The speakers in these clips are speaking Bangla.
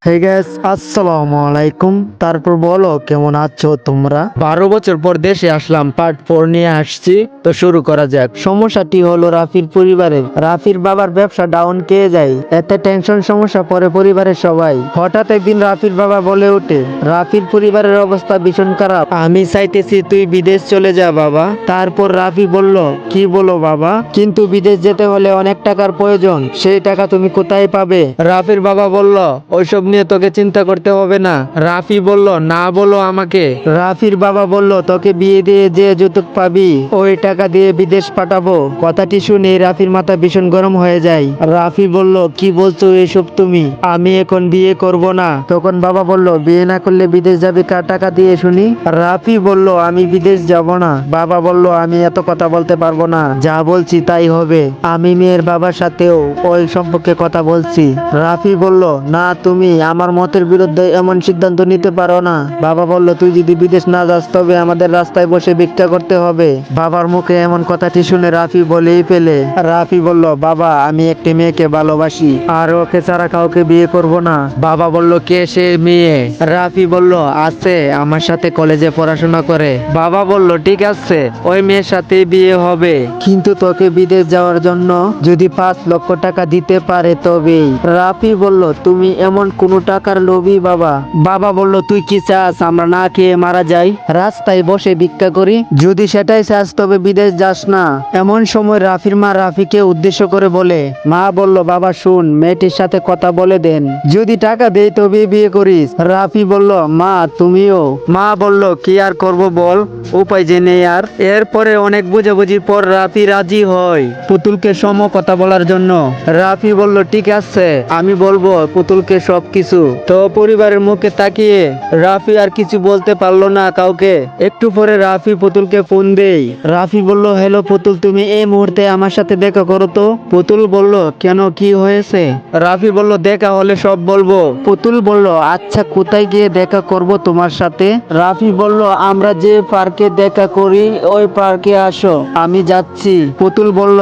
হে গাইস, আসসালামু আলাইকুম। তারপর বলো কেমন আছো তোমরা। 12 বছর পর দেশে আসলাম, পার্ট 4 নিয়ে আসছি। তো শুরু করা যাক। সমস্যাটি হলো রাফির পরিবারের। রাফির বাবার ব্যবসা ডাউন খেয়ে যায়, এতে টেনশন সমস্যা পড়ে পরিবারের সবাই। হঠাৎ একদিন রাফির বাবা বলে ওঠে, রাফির পরিবারের অবস্থা ভীষণ খারাপ, আমি চাইতেছি তুই বিদেশ চলে যা বাবা। তারপর রাফি বলল, কি বলো বাবা, কিন্তু বিদেশ যেতে হলে অনেক টাকার প্রয়োজন, সেই টাকা তুমি কোথায় পাবে। রাফির বাবা বলল, ওইসব নিয়ে তোকে চিন্তা করতে হবে না। রাফি বলল, না বলো আমাকে। রাফির বাবা বলল, তোকে বিয়ে দিয়ে যে যৌতুক পাবি ওই টাকা দিয়ে বিদেশ পাঠাবো। কথাটি শুনে রাফির মাথা ভীষণ গরম হয়ে যায়। রাফি বলল, কি বলছো এসব তুমি, আমি এখন বিয়ে করব না। তখন বাবা বলল, বিয়ে না করলে বিদেশ যাবে কার টাকা দিয়ে শুনি। রাফি বলল, আমি বিদেশ যাব না। বাবা বলল, আমি এত কথা বলতে পারবো না, যা বলছি তাই হবে। আমি মেয়ের বাবার সাথেও ওই সম্পর্কে কথা বলছি। রাফি বলল, না, তুমি আমার মতের বিরুদ্ধে এমন সিদ্ধান্ত নিতে পারো না। বাবা বলল, তুই যদি বিদেশ না যাস তবে আমাদের রাস্তায় বসে ভিক্ষা করতে হবে। বাবার মুখে এমন কথাটি শুনে রাফি বলেই ফেলে। রাফি বলল, বাবা, আমি একটি মেয়েকে ভালোবাসি, আর ওকে ছাড়া কাউকে বিয়ে করব না। বাবা বলল, কে সে মেয়ে। রাফি বলল, আছে, আমার সাথে কলেজে পড়াশোনা করে। বাবা বলল, ঠিক আছে, ওই মেয়ের সাথে বিয়ে হবে, কিন্তু তোকে বিদেশ যাওয়ার জন্য যদি 5 লক্ষ টাকা দিতে পারে তবেই। রাফি বলল, তুমি এমন কোন টাকার লোভী বাবা। বাবা বলল, তুই কি চাস আমরা না খেয়ে মারা যাই, রাস্তায় বসে ভিক্ষা করি? যদি সেটাই চাস তবে বিদেশ যাস না। এমন সময় রাফির মা রাফিকে উদ্দেশ্য করে বলে, মা বলল, বাবা শুন, মেয়েটির সাথে কথা বলে দেন, যদি টাকা দেই তবে বিয়ে করিস। রাফি বলল, মা তুমিও। মা বলল, কি আর করব বল, উপায় যে নেই আর। এরপরে অনেক বুঝাবুঝির পর রাফি রাজি হয় পুতুলকে সম কথা বলার জন্য। রাফি বলল, ঠিক আছে, আমি বলবো পুতুলকে সবকিছু। তো পরিবারের মুখে তাকিয়ে রাফি আর কিছু বলতে পারলো না কাউকে। একটু পরে রাফি পুতুলকে ফোন দেই। রাফি বলল, হ্যালো পুতুল, তুমি এই মুহূর্তে আমার সাথে দেখা করো তো। পুতুল বলল, কেন, কি হয়েছে? রাফি বলল, দেখা হলে সব বলবো। পুতুল বলল, আচ্ছা, কোথায় গিয়ে দেখা করব তোমার সাথে? রাফি বলল, আমরা যে পার্কে দেখা করি ওই পার্কে আসো, আমি যাচ্ছি। পুতুল বলল,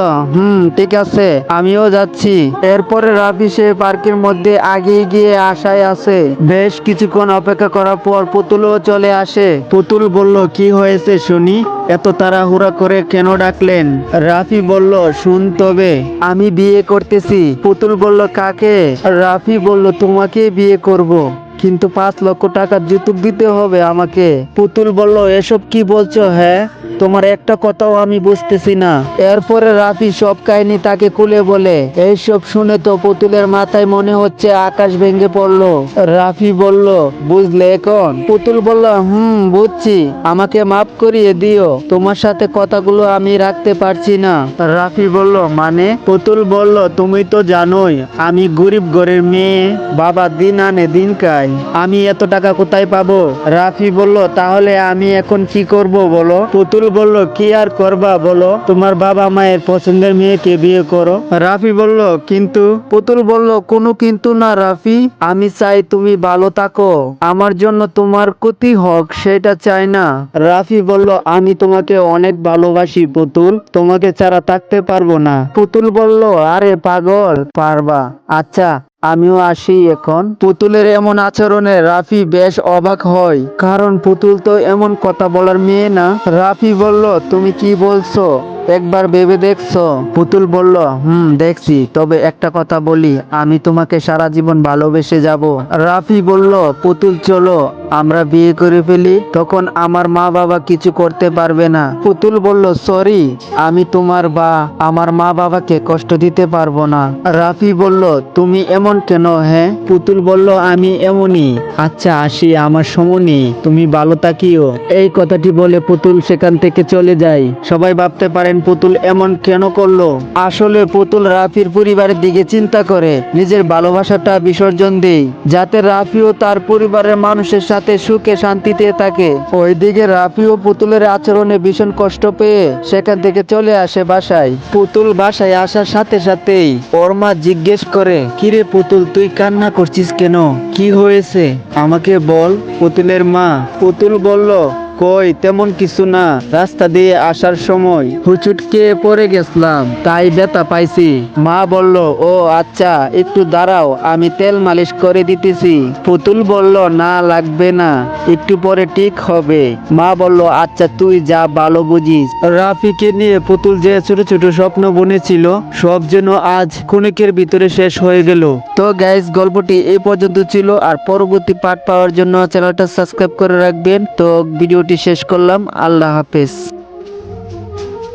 ঠিক আছে, আমিও যাচ্ছি। এরপরে রাফি সে পার্কের মধ্যে আগিয়ে গিয়ে আশায় আছে। বেশ কিছুক্ষণ অপেক্ষা করার পর পুতুলও চলে আসে। পুতুল বলল, কি হয়েছে শুনি, এত তাড়াহুড়া করে কেন ডাকলেন? রাফি বলল, শুন তবে, আমি বিয়ে করতেছি। পুতুল বলল, কাকে? রাফি বলল, তোমাকে বিয়ে করব, কিন্তু 5 লক্ষ টাকার যৌতুক দিতে হবে আমাকে। পুতুল বলল, এসব কি বলছো? হ্যাঁ, তোমার একটা কথাও আমি বুঝতেছি না। এরপরে রাফি সব কাহিনী তাকে খুলে বলে। এইসব শুনে তো পুতুলের মাথায় মনে হচ্ছে আকাশ ভেঙে পড়লো। রাফি বলল, বুঝলে এখন? পুতুল বলল, বুঝছি, আমাকে মাফ করিয়ে দিও, তোমার সাথে কথাগুলো আমি রাখতে পারছি না। রাফি বলল, মানে? পুতুল বলল, তুমি তো জানোই আমি গরিব ঘরের মেয়ে, বাবা দিন আনে দিন খায়, আমি এত টাকা কোথায় পাবো? রাফি বলল, তাহলে আমি এখন কি করব বলো? পুতুল বলল, কি আর করবা বলো, তোমার বাবা মায়ের পছন্দের মেয়েকে বিয়ে করো। রাফি বলল, কিন্তু? পুতুল বলল, কোনো কিন্তু না রাফি, আমি চাই তুমি ভালো থাকো, আমার জন্য তোমার ক্ষতি হোক সেটা চাই না। রাফি বলল, আমি তোমাকে অনেক ভালোবাসি পুতুল, তোমাকে ছাড়া থাকতে পারবো না। পুতুল বলল, আরে পাগল, পারবা। আচ্ছা, আমিও আসি এখন। পুতুলের এমন আচরণে রাফি বেশ অবাক হয়, কারণ পুতুল তো এমন কথা বলার মেয়ে না। রাফি বলল, তুমি কি বলছো, একবার ভেবে দেখছো? পুতুল বলল, দেখছি, তবে একটা কথা বলি, আমি তোমাকে সারা জীবন ভালোবেসে যাব। রাফি বলল, পুতুল চলো আমরা বিয়ে করে ফেলি, তখন আমার মা বাবা কিছু করতে পারবে না। পুতুল বলল, সরি, আমি আমার মা বাবাকে কষ্ট দিতে পারবো না। রাফি বলল, তুমি এমন কেন? হ্যাঁ? পুতুল বলল, আমি এমনই। আচ্ছা আসি, আমার সময় নেই, তুমি ভালো থাকিও। এই কথাটি বলে পুতুল সেখান থেকে চলে যায়। সবাই ভাবতে পারেন পুতুল এমন কেন করলো। আসলে পুতুল রাফির পরিবারের দিকে চিন্তা করে নিজের ভালোবাসাটা বিসর্জন দেয়, যাতে রাফিও তার পরিবারের মানুষের সাথে সুখে শান্তিতে থাকে। ওইদিকে রাফিও পুতুলের আচরণে ভীষণ কষ্ট পেয়ে সেখান থেকে চলে আসে বাসায়। পুতুল বাসায় আসার সাথে সাথেই ওর মা জিজ্ঞেস করে, কিরে পুতুল, তুই কান্না করছিস কেন, কি হয়েছে আমাকে বল? পুতুলের মা। পুতুল বলল, কই তেমন কিছু না, রাস্তা দিয়ে আসার সময় হুচুটকে পড়ে গেছিলাম, তাই ব্যথা পাইছি। মা বলল, ও আচ্ছা একটু দাঁড়াও, আমি তেল মালিশ করে দিতেছি। পুতুল বলল, না লাগবে না, একটু পরে ঠিক হবে। মা বলল, আচ্ছা তুই যা ভালো বুঝিস। রাফিকে নিয়ে পুতুল যে ছোট ছোট স্বপ্ন বুনেছিল সব যেন আজ ক্ষণিকের ভিতরে শেষ হয়ে গেল। তো গাইস, গল্পটি এই পর্যন্ত ছিল। আর পরবর্তী পার্ট পাওয়ার জন্য চ্যানেলটা সাবস্ক্রাইব করে রাখবেন। তো ভিডিওটি শেষ করলাম। আল্লাহ হাফেজ।